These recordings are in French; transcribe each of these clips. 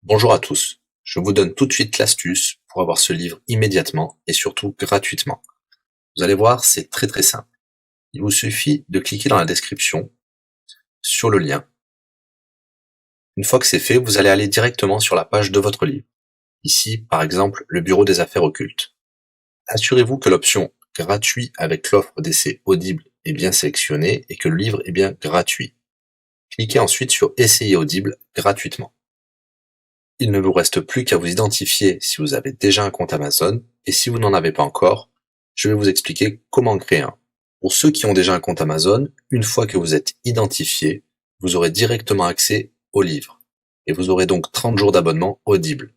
Bonjour à tous, je vous donne tout de suite l'astuce pour avoir ce livre immédiatement et surtout gratuitement. Vous allez voir, c'est très simple. Il vous suffit de cliquer dans la description sur le lien. Une fois que c'est fait, vous allez aller directement sur la page de votre livre. Ici, par exemple, le bureau des affaires occultes. Assurez-vous que l'option gratuit avec l'offre d'essai Audible est bien sélectionnée et que le livre est bien gratuit. Cliquez ensuite sur Essayer Audible gratuitement. Il ne vous reste plus qu'à vous identifier si vous avez déjà un compte Amazon, et si vous n'en avez pas encore, je vais vous expliquer comment créer un. Pour ceux qui ont déjà un compte Amazon, une fois que vous êtes identifié, vous aurez directement accès au livre, et vous aurez donc 30 jours d'abonnement Audible,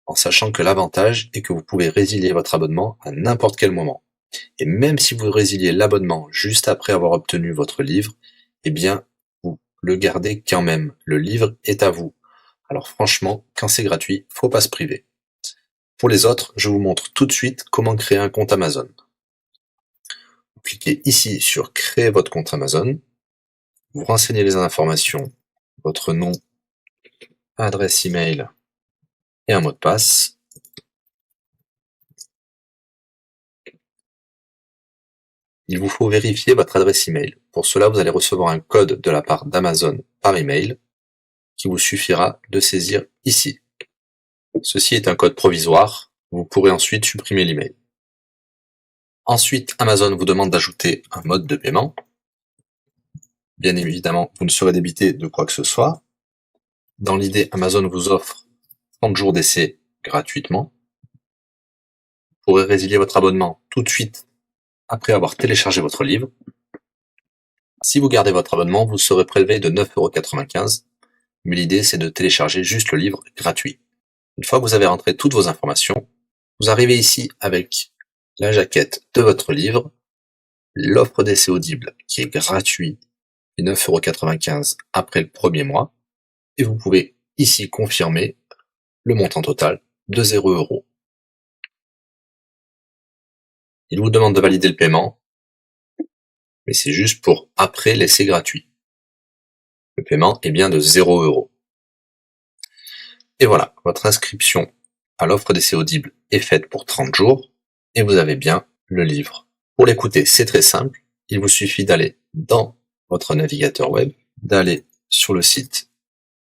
en sachant que l'avantage est que vous pouvez résilier votre abonnement à n'importe quel moment. Et même si vous résiliez l'abonnement juste après avoir obtenu votre livre, eh bien, vous le gardez quand même. Le livre est à vous. Alors franchement, quand c'est gratuit, faut pas se priver. Pour les autres, je vous montre tout de suite comment créer un compte Amazon. Vous cliquez ici sur créer votre compte Amazon. Vous renseignez les informations, votre nom, adresse email et un mot de passe. Il vous faut vérifier votre adresse email. Pour cela, vous allez recevoir un code de la part d'Amazon par email qui vous suffira de saisir ici. Ceci est un code provisoire. Vous pourrez ensuite supprimer l'email. Ensuite, Amazon vous demande d'ajouter un mode de paiement. Bien évidemment, vous ne serez débité de quoi que ce soit. Dans l'idée, Amazon vous offre 30 jours d'essai gratuitement. Vous pourrez résilier votre abonnement tout de suite après avoir téléchargé votre livre. Si vous gardez votre abonnement, vous serez prélevé de 9,95 €, mais l'idée c'est de télécharger juste le livre gratuit. Une fois que vous avez rentré toutes vos informations, vous arrivez ici avec la jaquette de votre livre, l'offre d'essai Audible qui est gratuit et 9,95 € après le premier mois, et vous pouvez ici confirmer le montant total de 0 €. Il vous demande de valider le paiement, mais c'est juste pour après l'essai gratuit. Le paiement est bien de 0 €. Et voilà, votre inscription à l'offre d'essai Audible est faite pour 30 jours, et vous avez bien le livre. Pour l'écouter, c'est très simple, il vous suffit d'aller dans votre navigateur web, d'aller sur le site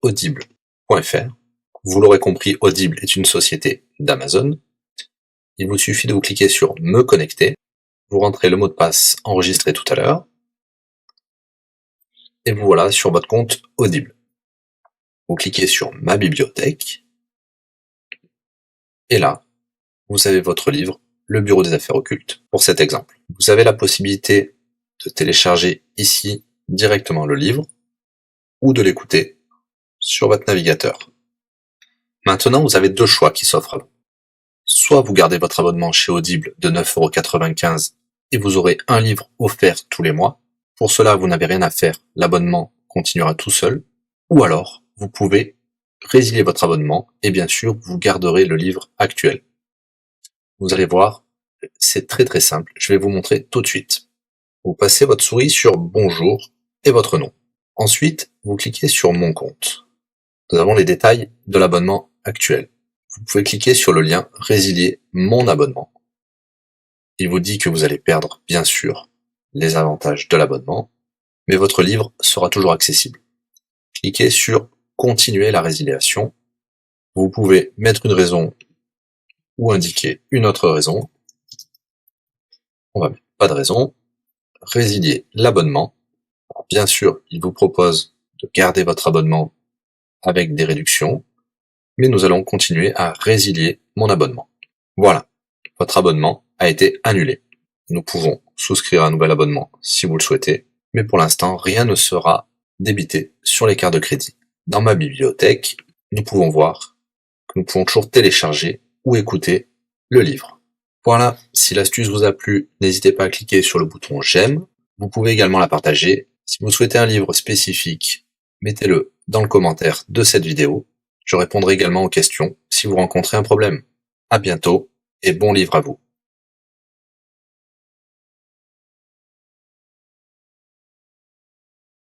audible.fr. Vous l'aurez compris, Audible est une société d'Amazon. Il vous suffit de vous cliquer sur Me connecter, vous rentrez le mot de passe enregistré tout à l'heure, et vous voilà sur votre compte Audible. Vous cliquez sur Ma bibliothèque, et là, vous avez votre livre, Le Bureau des affaires occultes, pour cet exemple. Vous avez la possibilité de télécharger ici directement le livre, ou de l'écouter sur votre navigateur. Maintenant, vous avez deux choix qui s'offrent à vous. Soit vous gardez votre abonnement chez Audible de 9,95 € et vous aurez un livre offert tous les mois. Pour cela, vous n'avez rien à faire, l'abonnement continuera tout seul. Ou alors, vous pouvez résilier votre abonnement et bien sûr, vous garderez le livre actuel. Vous allez voir, c'est très simple, je vais vous montrer tout de suite. Vous passez votre souris sur Bonjour et votre nom. Ensuite, vous cliquez sur Mon compte. Nous avons les détails de l'abonnement actuel. Vous pouvez cliquer sur le lien Résilier mon abonnement. Il vous dit que vous allez perdre, bien sûr, les avantages de l'abonnement, mais votre livre sera toujours accessible. Cliquez sur Continuer la résiliation. Vous pouvez mettre une raison ou indiquer une autre raison. On va mettre pas de raison. Résilier l'abonnement. Bien sûr, il vous propose de garder votre abonnement avec des réductions, mais nous allons continuer à résilier mon abonnement. Voilà, votre abonnement a été annulé. Nous pouvons souscrire un nouvel abonnement si vous le souhaitez, mais pour l'instant, rien ne sera débité sur les cartes de crédit. Dans ma bibliothèque, nous pouvons voir que nous pouvons toujours télécharger ou écouter le livre. Voilà, si l'astuce vous a plu, n'hésitez pas à cliquer sur le bouton j'aime. Vous pouvez également la partager. Si vous souhaitez un livre spécifique, mettez-le dans le commentaire de cette vidéo. Je répondrai également aux questions si vous rencontrez un problème. À bientôt et bon livre à vous.